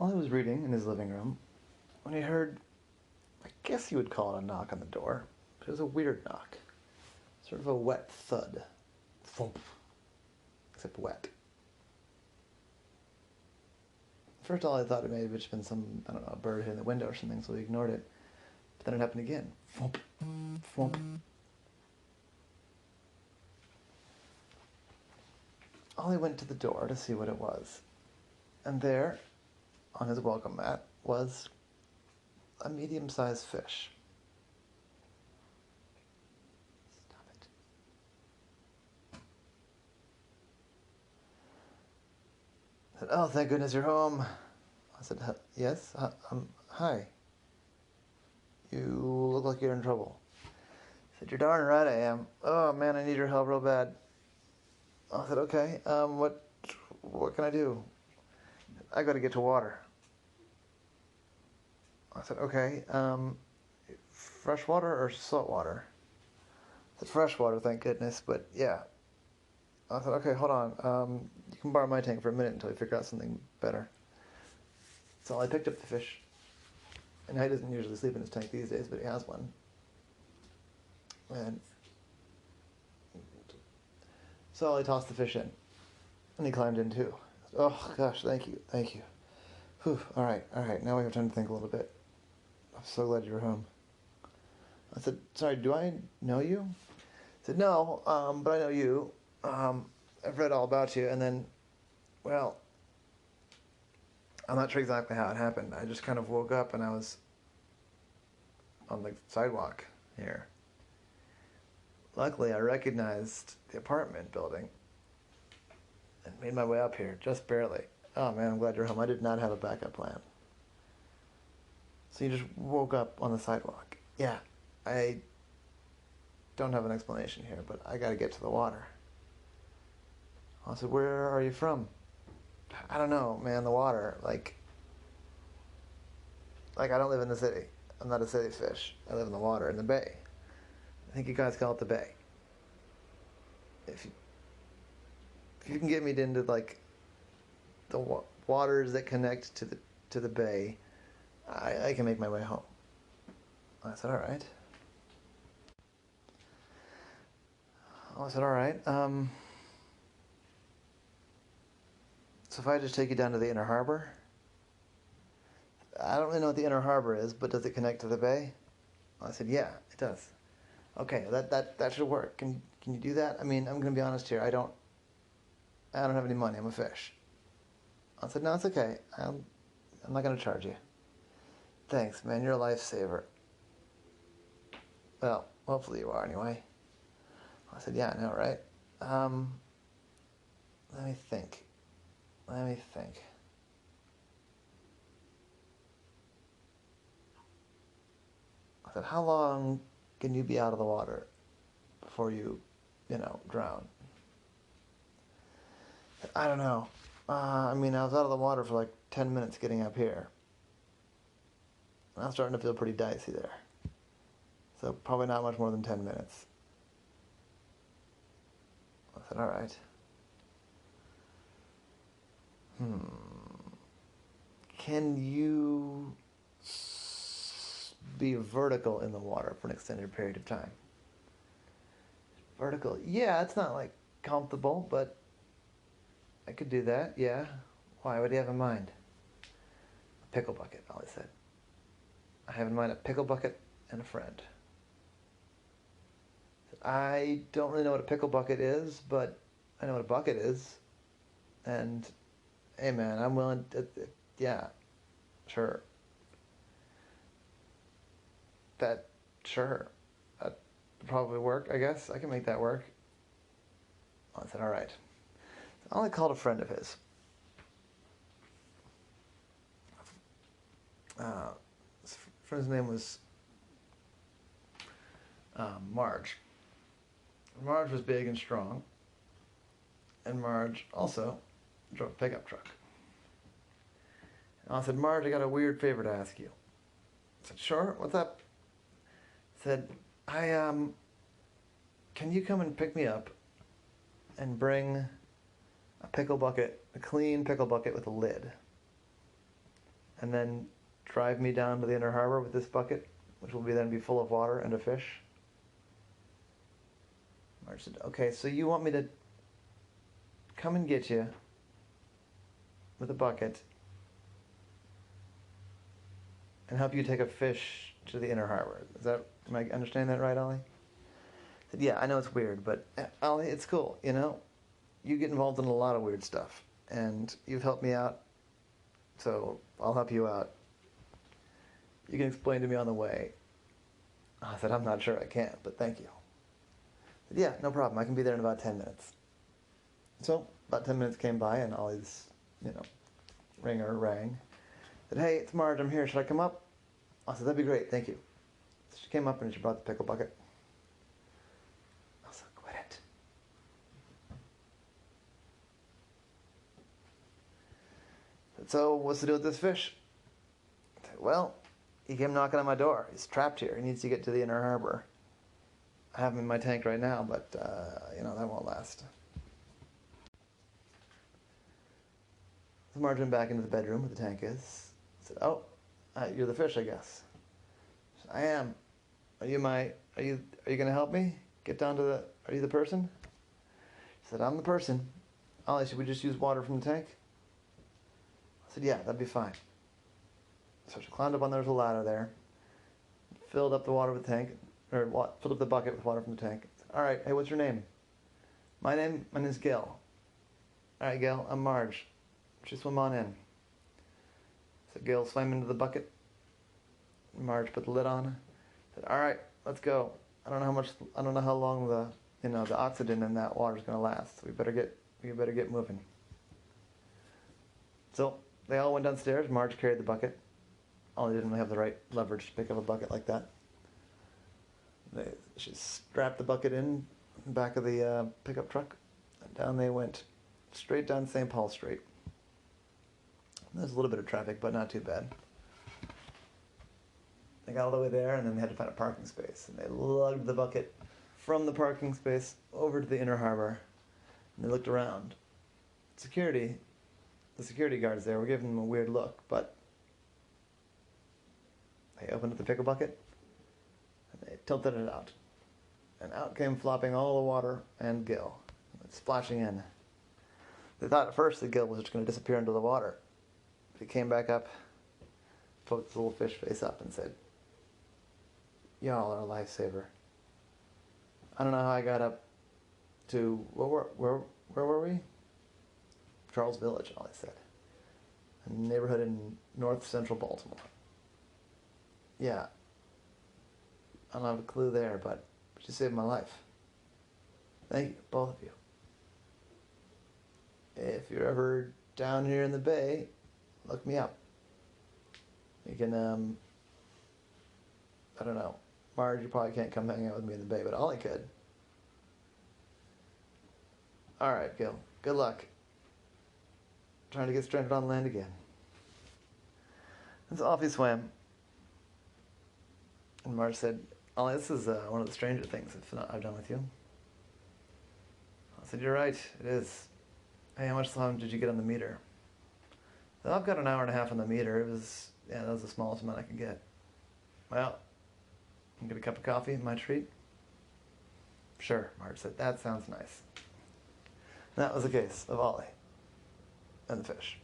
Ollie was reading in his living room when he heard, I guess you would call it a knock on the door, but it was a weird knock. Sort of a wet thud. Thump. Except wet. First Ollie thought it may have just been some, I don't know, a bird hitting the window or something, so he ignored it. But then it happened again. Thump. Thump. Ollie went to the door to see what it was. And there, on his welcome mat, was a medium-sized fish. Stop it. I said, "Oh, thank goodness you're home." I said, "Yes? Hi. You look like you're in trouble." I said, "You're darn right I am. Oh, man, I need your help real bad." I said, "Okay, what can I do?" "I gotta get to water." I said, "Okay, fresh water or salt water?" I said, "Fresh water, thank goodness, but yeah." I said, "Okay, hold on. You can borrow my tank for a minute until we figure out something better." So I picked up the fish. And he doesn't usually sleep in his tank these days, but he has one. And so I tossed the fish in. And he climbed in too. "Oh, gosh, thank you. Whew, all right. Now we have time to think a little bit. I'm so glad you're home." I said, "Sorry, do I know you?" He said, "No, but I know you. I've read all about you." And then, well, I'm not sure exactly how it happened. I just kind of woke up and I was on the sidewalk here. Luckily, I recognized the apartment building and made my way up here, just barely. Oh man, I'm glad you're home. I did not have a backup plan. So you just woke up on the sidewalk. Yeah, I don't have an explanation here, but I gotta get to the water. I said, "Where are you from?" "I don't know, man, the water. Like I don't live in the city. I'm not a city fish. I live in the water, in the bay. I think you guys call it the bay. If you can get me into like the waters that connect to the bay, I can make my way home." I said, "All right." I said, "All right. So if I just take you down to the inner harbor?" "I don't really know what the inner harbor is, but does it connect to the bay?" I said, "Yeah, it does." "Okay, that should work. Can you do that? I mean, I'm gonna be honest here. I don't have any money. I'm a fish." I said, "No, it's okay. I'm not gonna charge you." "Thanks, man. You're a lifesaver." "Well, hopefully you are anyway." I said, "Yeah, I know, right? Let me think. I said, "How long can you be out of the water before you drown?" "I don't know. I mean, I was out of the water for like 10 minutes getting up here. I'm starting to feel pretty dicey there. So probably not much more than 10 minutes. I said, "All right. Can you be vertical in the water for an extended period of time?" "Vertical? Yeah, it's not like comfortable, but I could do that, yeah." "Why? What do you have in mind?" "A pickle bucket," Ollie said. "I have in mind a pickle bucket and a friend." "I don't really know what a pickle bucket is, but I know what a bucket is. And, hey man, I'm willing to, yeah, sure. Sure. That would probably work, I guess. I can make that work." I said, "All right." So Ollie called a friend of his. His friend's name was Marge. Marge was big and strong, and Marge also drove a pickup truck. And I said, "Marge, I got a weird favor to ask you." I said, "Sure, what's up?" I said, can you come and pick me up and bring a pickle bucket, a clean pickle bucket with a lid? and then drive me down to the inner harbor with this bucket, which will then be full of water and a fish? Marge said, okay, so you want me to come and get you with a bucket and help you take a fish to the inner harbor. Am I understanding that right, Ollie? I said, yeah, I know it's weird, but Ollie, it's cool, you know? You get involved in a lot of weird stuff, and you've helped me out, so I'll help you out. You can explain to me on the way. I said, I'm not sure I can, but thank you. I said, yeah, no problem. I can be there in about 10 minutes. So about 10 minutes came by, and Ollie's, ringer rang. I said, hey, it's Marge. I'm here. Should I come up? I said, that'd be great. Thank you. So she came up, and she brought the pickle bucket. I was like, quit it. I said, so what's the deal with this fish? I said, well, he came knocking on my door. He's trapped here. He needs to get to the inner harbor. I have him in my tank right now, but, that won't last. So Marge went back into the bedroom where the tank is. I said, oh, you're the fish, I guess. She said, I am. Are you going to help me get down to are you the person? She said, I'm the person. Ollie, should we just use water from the tank? I said, yeah, that'd be fine. So she climbed up on there's a ladder there, filled up the water with the tank, filled up the bucket with water from the tank. Said, all right, hey, what's your name? My name's Gil. All right, Gil, I'm Marge. Just swim on in. So Gil swam into the bucket. Marge put the lid on. Said, all right, let's go. I don't know how long the oxygen in that water is going to last. We better get moving. So they all went downstairs. Marge carried the bucket. Ollie didn't have the right leverage to pick up a bucket like that. She strapped the bucket in the back of the pickup truck, and down they went, straight down St. Paul Street. There's a little bit of traffic, but not too bad. They got all the way there, and then they had to find a parking space. And they lugged the bucket from the parking space over to the inner harbor, and they looked around. The security guards there were giving them a weird look, but they opened up the pickle bucket, and they tilted it out. And out came flopping all the water and Gil, splashing in. They thought at first that Gil was just going to disappear into the water. But he came back up, poked his little fish face up, and said, y'all are a lifesaver. I don't know how I got up to, where were we? Charles Village, Ollie said. A neighborhood in north central Baltimore. Yeah. I don't have a clue there, but you saved my life. Thank you, both of you. If you're ever down here in the bay, look me up. You can, I don't know. Marge, you probably can't come hang out with me in the bay, but Ollie could. Alright, Gil. Good luck. Trying to get stranded on land again. And so off he swam. And Marge said, Ollie, this is one of the stranger things I've done with you. I said, you're right, it is. Hey, how much time did you get on the meter? So I've got an hour and a half on the meter. That was the smallest amount I could get. Well, you get a cup of coffee, my treat? Sure, Marge said, that sounds nice. And that was the case of Ollie and the fish.